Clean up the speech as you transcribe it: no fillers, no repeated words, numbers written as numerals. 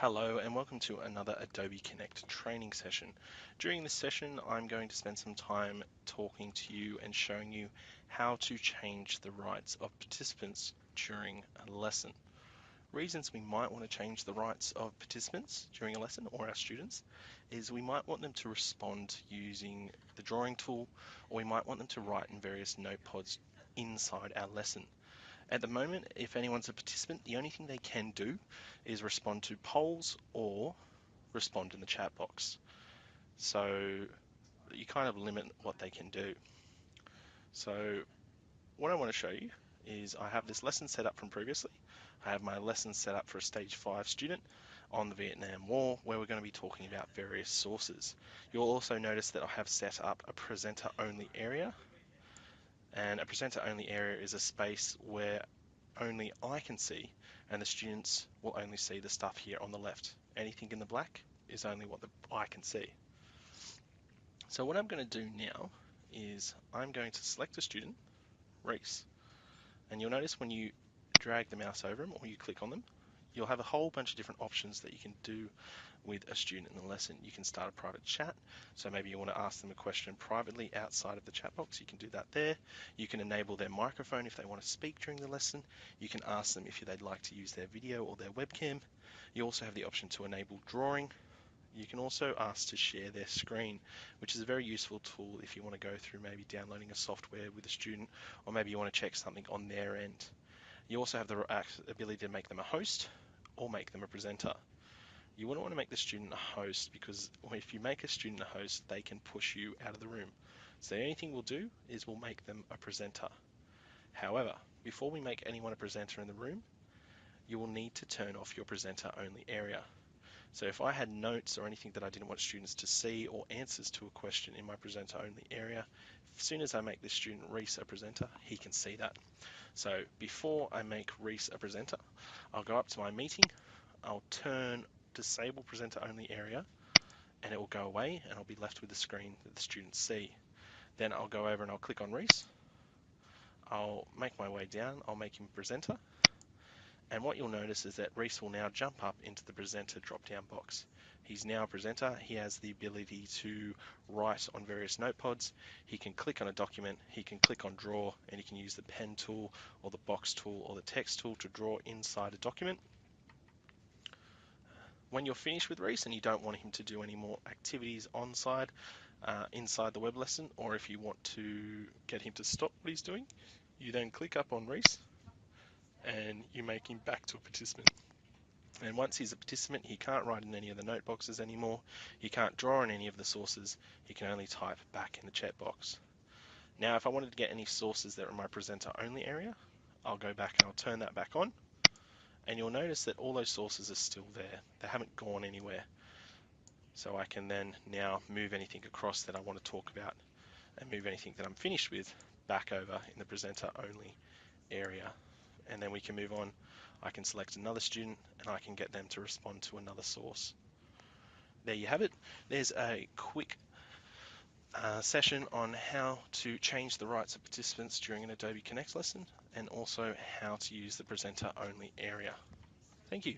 Hello and welcome to another Adobe Connect training session. During this session, I'm going to spend some time talking to you and showing you how to change the rights of participants during a lesson. Reasons we might want to change the rights of participants during a lesson, or our students, is we might want them to respond using the drawing tool, or we might want them to write in various note pods inside our lesson. At the moment, if anyone's a participant, the only thing they can do is respond to polls or respond in the chat box. So you kind of limit what they can do. So what I want to show you is I have this lesson set up from previously. I have my lesson set up for a stage 5 student on the Vietnam War, where we're going to be talking about various sources. You'll also notice that I have set up a presenter only area, and a presenter only area is a space where only I can see, and the students will only see the stuff here on the left. Anything in the black is only what I can see. So what I'm going to do now is I'm going to select a student, Reese, and you'll notice when you drag the mouse over them or you click on them, you'll have a whole bunch of different options that you can do with a student in the lesson. You can start a private chat, so maybe you want to ask them a question privately outside of the chat box. You can do that there. You can enable their microphone if they want to speak during the lesson. You can ask them if they'd like to use their video or their webcam. You also have the option to enable drawing. You can also ask to share their screen, which is a very useful tool if you want to go through maybe downloading a software with a student, or maybe you want to check something on their end. You also have the ability to make them a host or make them a presenter. You wouldn't want to make the student a host, because if you make a student a host, they can push you out of the room. So the only thing we'll do is we'll make them a presenter. However, before we make anyone a presenter in the room, you will need to turn off your presenter only area. So if I had notes or anything that I didn't want students to see, or answers to a question in my presenter only area, as soon as I make this student Reese a presenter, he can see that. So before I make Reese a presenter, I'll go up to my meeting, I'll turn disable presenter only area, and it will go away, and I'll be left with the screen that the students see. Then I'll go over and I'll click on Reese. I'll make my way down, I'll make him presenter, and what you'll notice is that Reese will now jump up into the presenter drop-down box. He's now a presenter. He has the ability to write on various note pods. He can click on a document, he can click on draw, and he can use the pen tool or the box tool or the text tool to draw inside a document. When you're finished with Reese and you don't want him to do any more activities inside the web lesson, or if you want to get him to stop what he's doing, you then click up on Reese and you make him back to a participant. And once he's a participant, he can't write in any of the note boxes anymore. He can't draw on any of the sources. He can only type back in the chat box. Now, if I wanted to get any sources that are in my presenter only area, I'll go back and I'll turn that back on. And you'll notice that all those sources are still there. They haven't gone anywhere. So I can then now move anything across that I want to talk about, and move anything that I'm finished with back over in the presenter only area. And then we can move on. I can select another student and I can get them to respond to another source. There you have it. There's a quick session on how to change the rights of participants during an Adobe Connect lesson, and also how to use the presenter only area. Thank you.